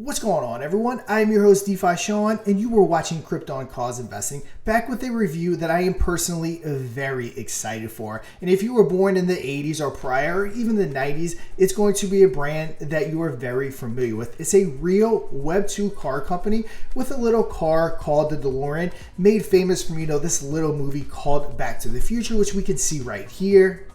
What's going on, everyone? I'm your host DeFi Sean, and you were watching Krypton Cause Investing, back with a review that I am personally very excited for. And if you were born in the 80s or prior, or even the 90s, it's going to be a brand that you are very familiar with. It's a real Web2 car company with a little car called the DeLorean, made famous from, this little movie called Back to the Future, which we can see right here.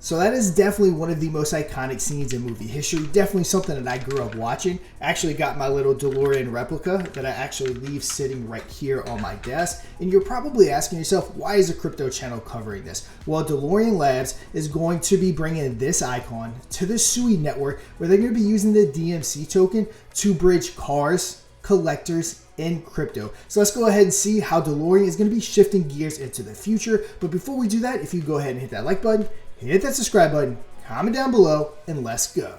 So that is definitely one of the most iconic scenes in movie history. Definitely something that I grew up watching. I actually got my little DeLorean replica that I actually leave sitting right here on my desk. And you're probably asking yourself, why is a crypto channel covering this? Well, DeLorean Labs is going to be bringing this icon to the Sui Network, where they're going to be using the DMC token to bridge cars, collectors, and crypto. So let's go ahead and see how DeLorean is going to be shifting gears into the future. But before we do that, if you go ahead and hit that like button, hit that subscribe button, comment down below, and let's go.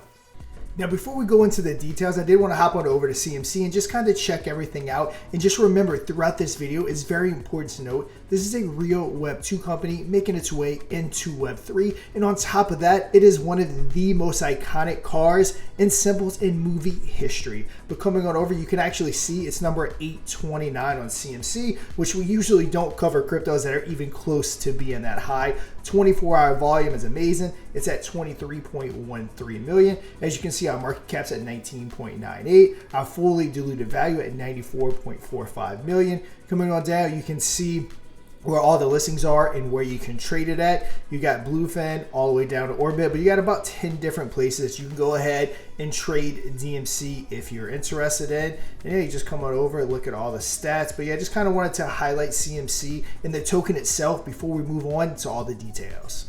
Now, before we go into the details, I did want to hop on over to CMC and just kind of check everything out. And just remember, throughout this video, it's very important to note, this is a real Web2 company making its way into Web3. And on top of that, it is one of the most iconic cars and symbols in movie history. But coming on over, you can actually see it's number 829 on CMC, which we usually don't cover cryptos that are even close to being that high. 24-hour volume is amazing. It's at 23.13 million. As you can see, our market cap's at 19.98. Our fully diluted value at 94.45 million. Coming on down, you can see where all the listings are and where you can trade it at. You got Bluefin all the way down to Orbit, but you got about 10 different places you can go ahead and trade DMC if you're interested in. And yeah, you just come on over and look at all the stats. But yeah, I just kind of wanted to highlight CMC and the token itself before we move on to all the details.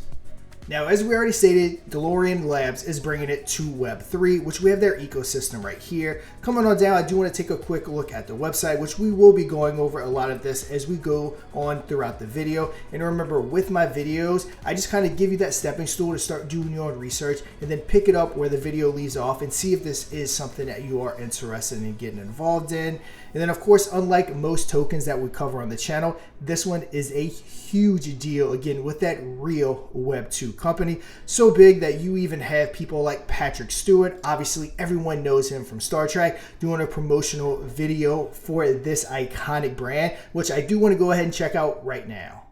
Now, as we already stated, DeLorean Labs is bringing it to Web3, which we have their ecosystem right here. Coming on down, I do want to take a quick look at the website, which we will be going over a lot of this as we go on throughout the video. And remember, with my videos, I just kind of give you that stepping stool to start doing your own research and then pick it up where the video leaves off and see if this is something that you are interested in getting involved in. And then, of course, unlike most tokens that we cover on the channel, this one is a huge deal, again, with that real Web2 company. So big that you even have people like Patrick Stewart, obviously everyone knows him from Star Trek, doing a promotional video for this iconic brand, which I do want to go ahead and check out right now.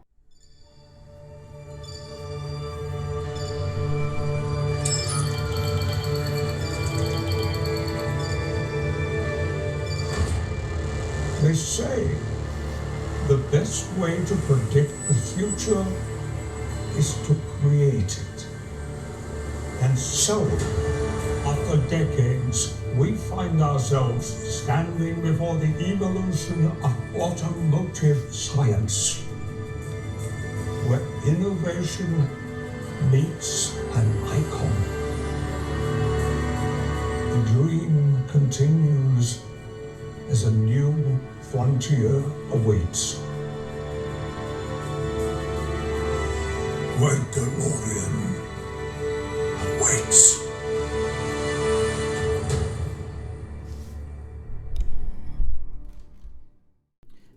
They say the best way to predict the future is to create it. And so, after decades, we find ourselves standing before the evolution of automotive science, where innovation meets an icon. The dream continues as a new frontier awaits. Where DeLorean awaits.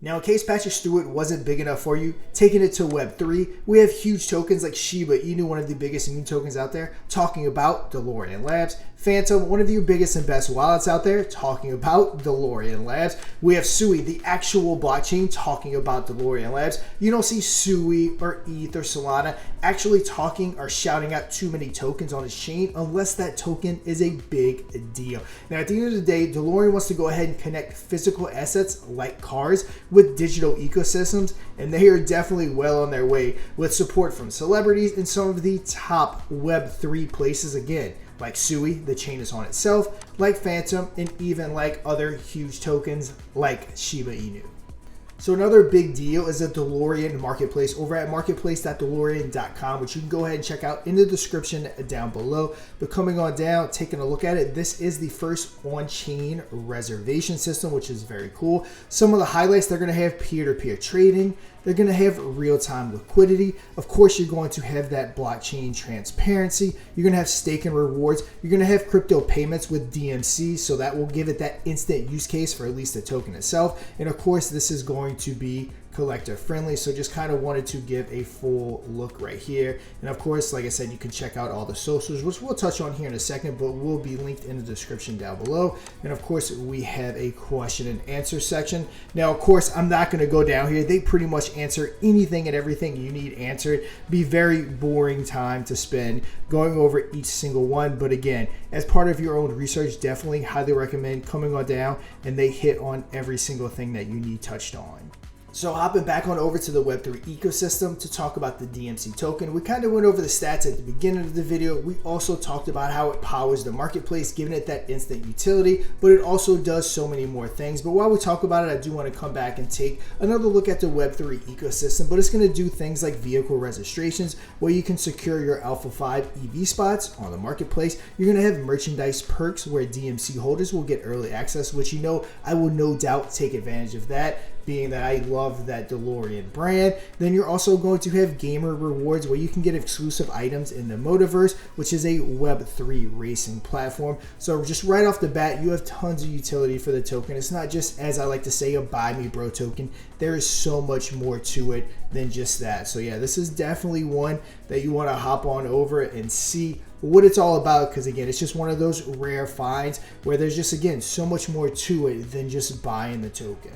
Now, in case Patrick Stewart wasn't big enough for you, taking it to Web3, we have huge tokens like Shiba Inu, one of the biggest meme tokens out there, talking about DeLorean Labs. Phantom, one of the biggest and best wallets out there, talking about DeLorean Labs. We have Sui, the actual blockchain, talking about DeLorean Labs. You don't see Sui or ETH or Solana actually talking or shouting out too many tokens on his chain unless that token is a big deal. Now, at the end of the day, DeLorean wants to go ahead and connect physical assets like cars with digital ecosystems, and they are definitely well on their way with support from celebrities and some of the top Web3 places, again, like Sui, the chain is on itself, like Phantom, and even like other huge tokens like Shiba Inu. So another big deal is the DeLorean Marketplace over at marketplace.delorean.com, which you can go ahead and check out in the description down below. But coming on down, taking a look at it, this is the first on-chain reservation system, which is very cool. Some of the highlights, they're going to have peer-to-peer trading. They're going to have real-time liquidity. Of course, you're going to have that blockchain transparency. You're going to have staking rewards. You're going to have crypto payments with DMC, so that will give it that instant use case for at least the token itself. And of course, this is going to be collector friendly. So just kind of wanted to give a full look right here. And of course, like I said, you can check out all the socials, which we'll touch on here in a second, but will be linked in the description down below. And of course, we have a question and answer section. Now, of course, I'm not going to go down here. They pretty much answer anything and everything you need answered. Be very boring time to spend going over each single one. But again, as part of your own research, definitely highly recommend coming on down, and they hit on every single thing that you need touched on. So hopping back on over to the Web3 ecosystem to talk about the DMC token, we kind of went over the stats at the beginning of the video. We also talked about how it powers the marketplace, giving it that instant utility, but it also does so many more things. But while we talk about it, I do want to come back and take another look at the Web3 ecosystem, but it's going to do things like vehicle registrations, where you can secure your Alpha 5 EV spots on the marketplace. You're going to have merchandise perks where DMC holders will get early access, which I will no doubt take advantage of that, being that I love that DeLorean brand. Then you're also going to have gamer rewards where you can get exclusive items in the Motiverse, which is a Web3 racing platform. So just right off the bat, you have tons of utility for the token. It's not just, as I like to say, a buy me bro token. There is so much more to it than just that. So yeah, this is definitely one that you want to hop on over and see what it's all about, because again, it's just one of those rare finds where there's just, again, so much more to it than just buying the token.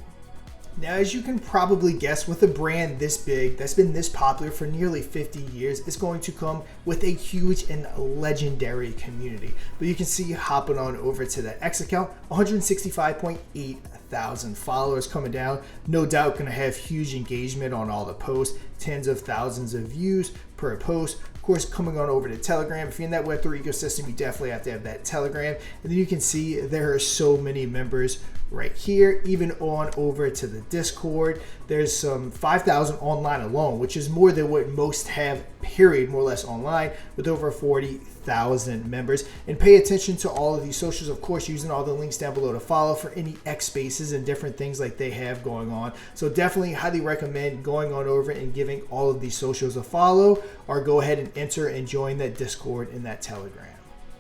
Now, as you can probably guess, with a brand this big, that's been this popular for nearly 50 years, it's going to come with a huge and legendary community. But you can see, hopping on over to that X account, 165.8 thousand followers coming down. No doubt going to have huge engagement on all the posts, tens of thousands of views per post. Of course, coming on over to Telegram. If you're in that Web3 ecosystem, you definitely have to have that Telegram. And then you can see there are so many members right here. Even on over to the Discord, there's some 5,000 online alone, which is more than what most have, period, more or less online, with over 40,000 members. And pay attention to all of these socials, of course, using all the links down below to follow for any X spaces and different things like they have going on. So definitely highly recommend going on over and giving all of these socials a follow, or go ahead and enter and join that Discord and that Telegram.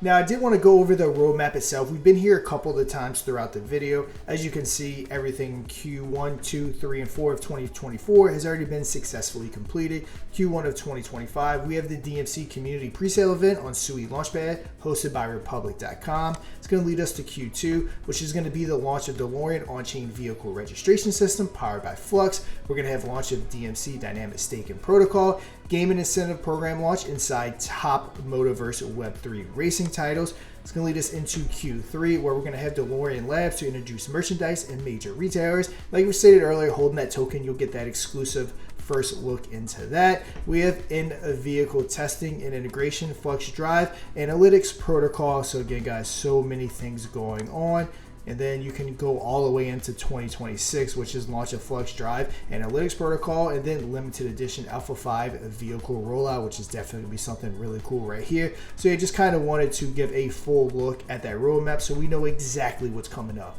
Now, I did want to go over the roadmap itself. We've been here a couple of times throughout the video. As you can see, everything Q1, 2, 3, and 4 of 2024 has already been successfully completed. Q1 of 2025, we have the DMC community presale event on Sui Launchpad, hosted by Republic.com. It's going to lead us to Q2, which is going to be the launch of DeLorean Onchain vehicle registration system powered by Flux. We're going to have launch of DMC dynamic staking protocol, game and incentive program launch inside top Motiverse Web3 racing titles. It's going to lead us into Q3, where we're going to have DeLorean Labs to introduce merchandise and major retailers. Like we stated earlier, holding that token, you'll get that exclusive first look into that. We have in-vehicle testing and integration, Flux Drive, analytics protocol. So again, guys, so many things going on. And then you can go all the way into 2026, which is launch of Flux Drive, analytics protocol, and then limited edition Alpha 5 vehicle rollout, which is definitely going to be something really cool right here. So I just kind of wanted to give a full look at that roadmap so we know exactly what's coming up.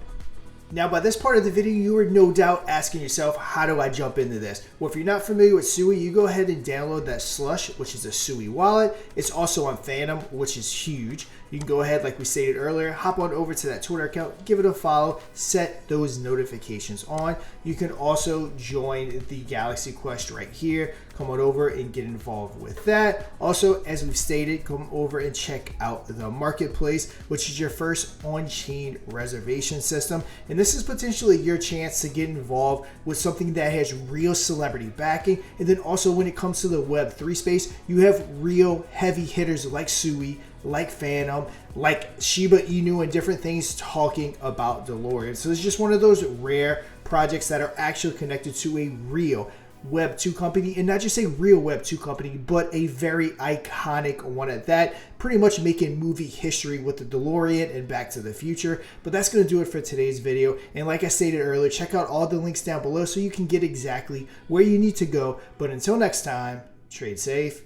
Now, by this part of the video, you are no doubt asking yourself, how do I jump into this? Well, if you're not familiar with Sui, you go ahead and download that Slush, which is a Sui wallet. It's also on Phantom, which is huge. You can go ahead, like we stated earlier, hop on over to that Twitter account, give it a follow, set those notifications on. You can also join the Galaxy Quest right here. Come on over and get involved with that. Also, as we've stated, come over and check out the Marketplace, which is your first on-chain reservation system. And this is potentially your chance to get involved with something that has real celebrity backing. And then also, when it comes to the Web3 space, you have real heavy hitters like Sui, like Phantom, like Shiba Inu, and different things talking about DeLorean. So it's just one of those rare projects that are actually connected to a real Web 2 company, and not just a real Web 2 company, but a very iconic one at that, pretty much making movie history with the DeLorean and Back to the Future. But that's going to do it for today's video. And like I stated earlier, check out all the links down below so you can get exactly where you need to go. But until next time, trade safe.